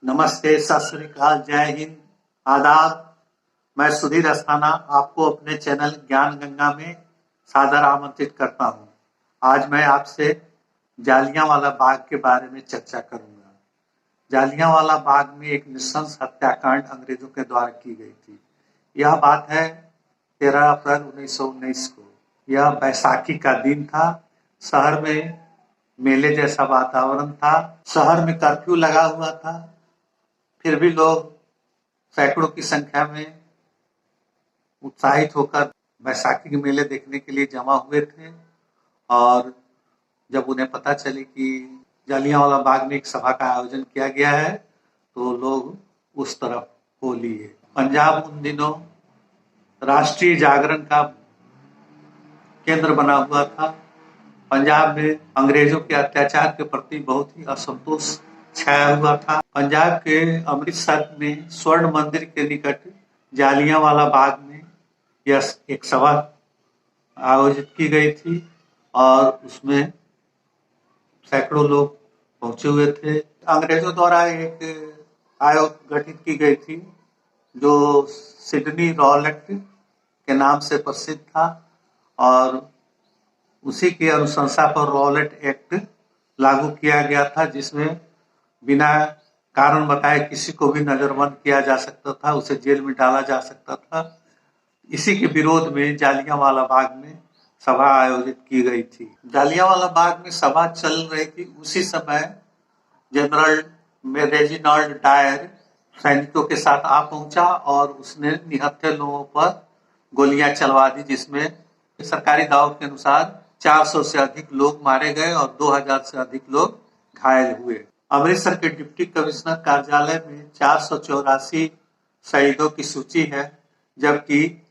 नमस्ते, सत श्री अकाल, जय हिंद, आदाब। मैं सुधीर अस्थाना आपको अपने चैनल ज्ञान गंगा में सादर आमंत्रित करता हूं। आज मैं आपसे जालियांवाला बाग के बारे में चर्चा करूंगा। जालियांवाला बाग में एक नृशंस हत्याकांड अंग्रेजों के द्वारा की गई थी। यह बात है 13 अप्रैल 1919 को। यह बैसाखी का दिन था। शहर में मेले जैसा वातावरण था। शहर में कर्फ्यू लगा हुआ था। फिर भी लोग सैकड़ों की संख्या में उत्साहित होकर बैसाखी के मेले देखने के लिए जमा हुए थे। और जब उन्हें पता चली कि जालियांवाला बाग में एक सभा का आयोजन किया गया है तो लोग उस तरफ हो लिए। पंजाब उन दिनों राष्ट्रीय जागरण का केंद्र बना हुआ था। पंजाब में अंग्रेजों के अत्याचार के प्रति बहुत ही असंतोष छाया हुआ था। पंजाब के अमृतसर में स्वर्ण मंदिर के निकट जालियांवाला बाग में यह एक सभा आयोजित की गई थी और उसमें सैकड़ों लोग पहुंचे हुए थे। अंग्रेजों द्वारा एक आयोग गठित की गई थी जो सिडनी रॉलेट के नाम से प्रसिद्ध था और उसी की अनुशंसा पर रॉलेट एक्ट लागू किया गया था, जिसमें बिना कारण बताए किसी को भी नजरबंद किया जा सकता था, उसे जेल में डाला जा सकता था। इसी के विरोध में जालियांवाला बाग में सभा आयोजित की गई थी। जालियांवाला बाग में सभा चल रही थी। उसी समय जनरल रेजिनाल्ड डायर सैनिकों के साथ आ पहुंचा और उसने निहत्थे लोगों पर गोलियां चलवा दी, जिसमें सरकारी दावों के अनुसार 400 से अधिक लोग मारे गए और 2000 से अधिक लोग घायल हुए। अमृतसर के डिप्टी कमिश्नर कार्यालय में 484 शहीदों की सूची है, जबकि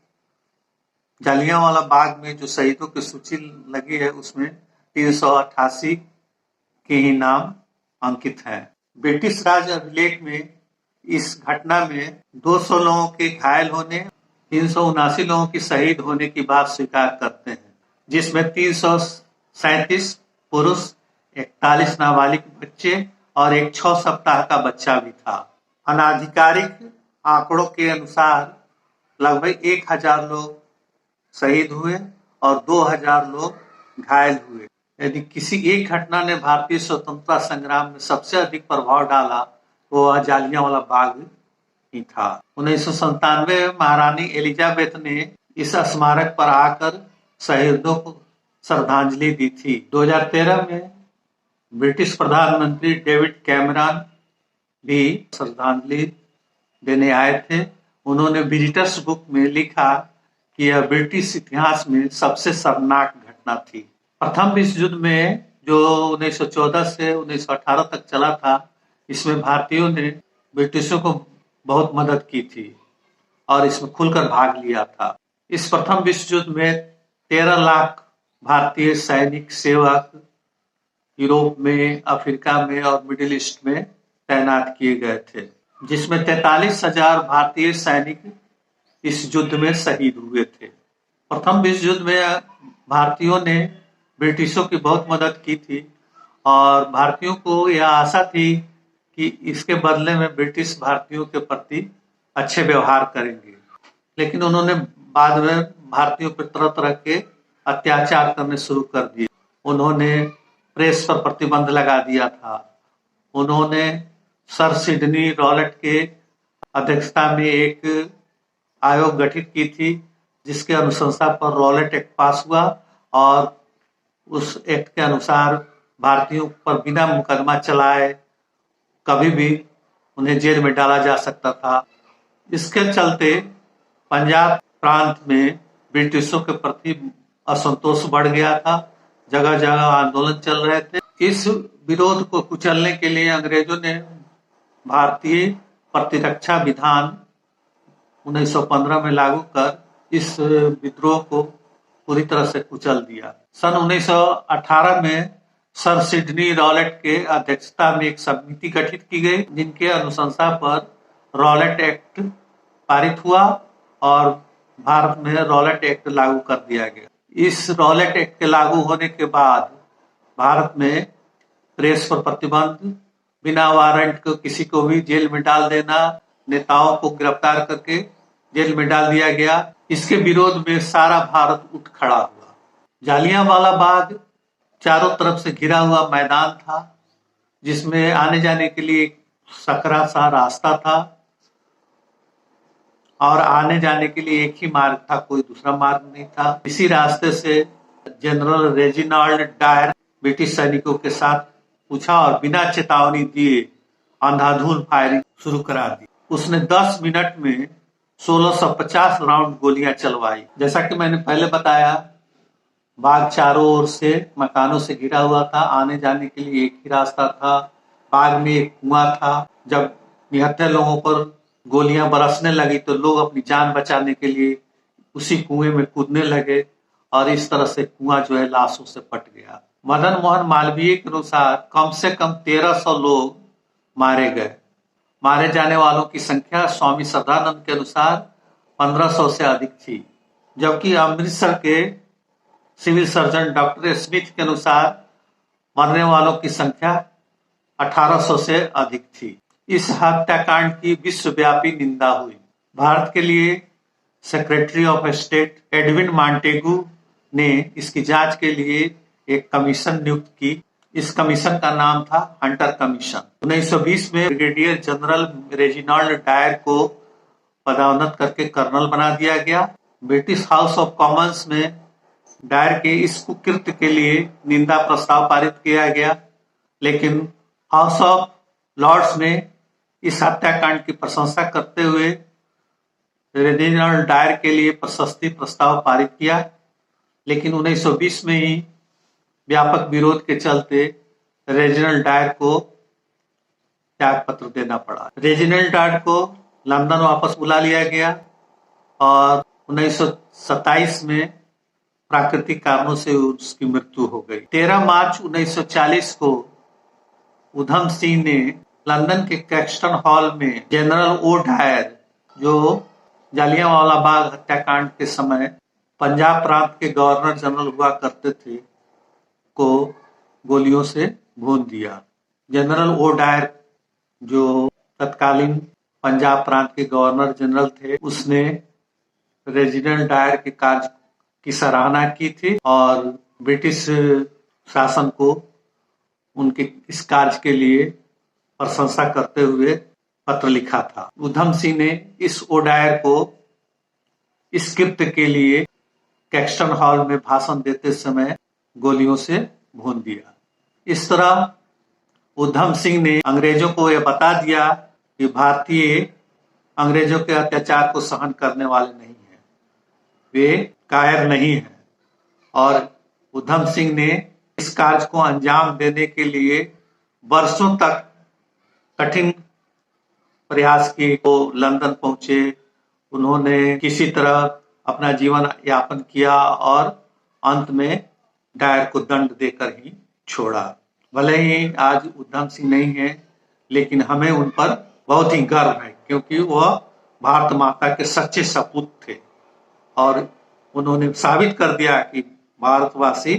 जालियांवाला बाग में जो शहीदों की सूची लगी है उसमें 388 के ही नाम अंकित हैं। ब्रिटिश राज अभिलेख में इस घटना में 200 लोगों के घायल होने, 379 लोगों की शहीद होने की बात स्वीकार करते हैं, जिसमें 337 पुरुष, 41 नाबालिग बच्चे और एक 6 सप्ताह का बच्चा भी था। अनाधिकारिक आंकड़ों के अनुसार लगभग 1000 लोग शहीद हुए और 2000 लोग घायल हुए। यदि किसी एक घटना ने भारतीय स्वतंत्रता संग्राम में सबसे अधिक प्रभाव डाला तो वह जालियांवाला बाग ही था। 1997 में महारानी एलिजाबेथ ने इस स्मारक पर आकर शहीदों को श्रद्धांजलि दी थी। 2013 में ब्रिटिश प्रधानमंत्री डेविड कैमरन भी श्रद्धांजलि देने आए थे। उन्होंने विजिटर्स बुक में लिखा कि यह ब्रिटिश इतिहास में सबसे शर्मनाक घटना थी। प्रथम विश्व युद्ध में जो 1914 से 1918 तक चला था, इसमें भारतीयों ने ब्रिटिशों को बहुत मदद की थी और इसमें खुलकर भाग लिया था। इस प्रथम विश्व युद्ध में 13 लाख भारतीय सैनिक सेवक यूरोप में, अफ्रीका में और मिडिल ईस्ट में तैनात किए गए थे, जिसमें 43,000 भारतीय सैनिक इस युद्ध में शहीद हुए थे। प्रथम विश्व युद्ध में भारतीयों ने ब्रिटिशों की बहुत मदद की थी और भारतीयों को यह आशा थी कि इसके बदले में ब्रिटिश भारतीयों के प्रति अच्छे व्यवहार करेंगे, लेकिन उन्होंने बाद में भारतीयों पर तरह तरह के अत्याचार करने शुरू कर दिए। उन्होंने प्रेस पर प्रतिबंध लगा दिया था। उन्होंने सर सिडनी रॉलेट के अध्यक्षता में एक आयोग गठित की थी, जिसके अनुशंसा पर रॉलेट एक्ट पास हुआ और उस एक्ट के अनुसार भारतीयों पर बिना मुकदमा चलाए कभी भी उन्हें जेल में डाला जा सकता था। इसके चलते पंजाब प्रांत में ब्रिटिशों के प्रति असंतोष बढ़ गया था। जगह जगह आंदोलन चल रहे थे। इस विरोध को कुचलने के लिए अंग्रेजों ने भारतीय प्रतिरक्षा विधान 1915 में लागू कर इस विद्रोह को पूरी तरह से कुचल दिया। सन 1918 में सर सिडनी रॉलेट के अध्यक्षता में एक समिति गठित की गई, जिनके अनुशंसा पर रॉलेट एक्ट पारित हुआ और भारत में रॉलेट एक्ट लागू कर दिया गया। इस रॉलेट एक्ट के लागू होने के बाद भारत में प्रेस पर प्रतिबंध, बिना वारंट को किसी को भी जेल में डाल देना, नेताओं को गिरफ्तार करके जेल में डाल दिया गया। इसके विरोध में सारा भारत उठ खड़ा हुआ। जालियांवाला बाग चारों तरफ से घिरा हुआ मैदान था, जिसमें आने जाने के लिए एक सकरा सा रास्ता था और आने जाने के लिए एक ही मार्ग था, कोई दूसरा मार्ग नहीं था। इसी रास्ते से जनरल रेजिनाल्ड डायर ब्रिटिश सैनिकों के साथ पूछा और बिना चेतावनी दिए अंधाधुंध फायरिंग शुरू करा दी। उसने 10 मिनट में 1650 राउंड गोलियां चलवाई। जैसा कि मैंने पहले बताया, बाग चारों ओर से मकानों से घिरा हुआ था, आने जाने के लिए एक ही रास्ता था। बाग में एक कुआं था। जब निहत्थे लोगों पर गोलियां बरसने लगी तो लोग अपनी जान बचाने के लिए उसी कुएं में कूदने लगे और इस तरह से कुआं जो है लाशों से पट गया। मदन मोहन मालवीय के अनुसार कम से कम 1300 लोग मारे गए। मारे जाने वालों की संख्या स्वामी सदानंद के अनुसार 1500 से अधिक थी, जबकि अमृतसर के सिविल सर्जन डॉक्टर स्मिथ के अनुसार मरने वालों की संख्या 1800 से अधिक थी। इस हत्याकांड की विश्वव्यापी निंदा हुई। भारत के लिए secretary of state Edwin Montagu ने इसकी जांच के लिए एक कमीशन नियुक्त की। इस कमीशन का नाम था हंटर कमीशन। 1920 में ब्रिगेडियर जनरल रेजिनाल्ड डायर को पदोन्नत करके कर्नल बना दिया गया। ब्रिटिश हाउस ऑफ कॉमन्स में डायर के इस कुकृत्य के लिए निंदा प्रस्ताव पारित किया गया, लेकिन हाउस ऑफ लॉर्ड्स ने इस हत्याकांड की प्रशंसा करते हुए रेजिनाल्ड डायर के लिए प्रशस्ति प्रस्ताव पारित किया। लेकिन 1920 में ही व्यापक विरोध के चलते रेजिनाल्ड डायर को त्याग पत्र देना पड़ा। रेजिनाल्ड डायर को लंदन वापस बुला लिया गया और 1927 में प्राकृतिक कारणों से उसकी मृत्यु हो गई। 13 मार्च 1940 को उधम सिंह ने लंदन के कैक्सटन हॉल में जनरल ओ डायर, जो जालियांवाला बाग हत्याकांड के समय पंजाब प्रांत के गवर्नर जनरल हुआ करते थे, को गोलियों से भून दिया। जनरल ओ डायर, जो तत्कालीन पंजाब प्रांत के गवर्नर जनरल थे, उसने रेजिनाल्ड डायर के कार्य की सराहना की थी और ब्रिटिश शासन को उनके इस कार्य के लिए प्रशंसा करते हुए पत्र लिखा था। उधम सिंह ने इस ओ डायर को इस कृत्य के लिए कैक्सटन हॉल में भाषण देते समय गोलियों से भून दिया। इस तरह उधम सिंह ने अंग्रेजों को यह बता दिया कि भारतीय अंग्रेजों के अत्याचार को सहन करने वाले नहीं हैं, वे कायर नहीं हैं। और उधम सिंह ने इस कार्य को अंजाम देने के लिए वर्षों तक कठिन प्रयास किए। वो लंदन पहुंचे, उन्होंने किसी तरह अपना जीवन यापन किया और अंत में डायर को दंड देकर ही छोड़ा। भले ही आज उधम सिंह नहीं है, लेकिन हमें उन पर बहुत ही गर्व है, क्योंकि वह भारत माता के सच्चे सपूत थे और उन्होंने साबित कर दिया कि भारतवासी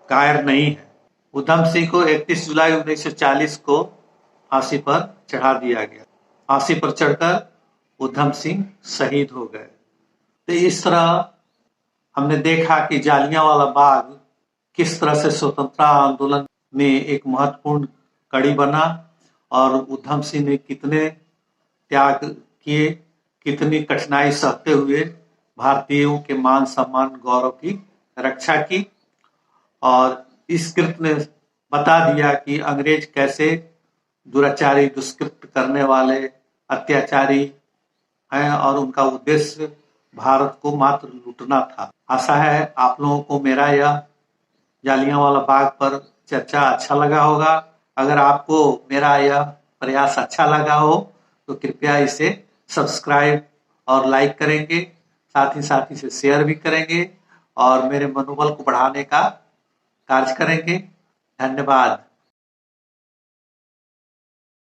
कायर नहीं है। उधम सिंह को 31 जुलाई 1940 को फांसी पर चढ़ा दिया गया। फांसी पर चढ़कर उधम सिंह शहीद हो गए। तो इस तरह हमने देखा कि जालियांवाला बाग किस तरह से स्वतंत्रता आंदोलन में एक महत्वपूर्ण कड़ी बना और उधम सिंह ने कितने त्याग किए, कितनी कठिनाई सहते हुए भारतीयों के मान सम्मान गौरव की रक्षा की। और इस कृत्य ने बता दिया कि अंग्रेज कैसे दुराचारी, दुष्कृत्य करने वाले अत्याचारी हैं और उनका उद्देश्य भारत को मात्र लूटना था। आशा है आप लोगों को मेरा यह जालियांवाला बाग पर चर्चा अच्छा लगा होगा। अगर आपको मेरा यह प्रयास अच्छा लगा हो तो कृपया इसे सब्सक्राइब और लाइक करेंगे, साथ ही इसे शेयर भी करेंगे और मेरे मनोबल को बढ़ाने का कार्य करेंगे। धन्यवाद।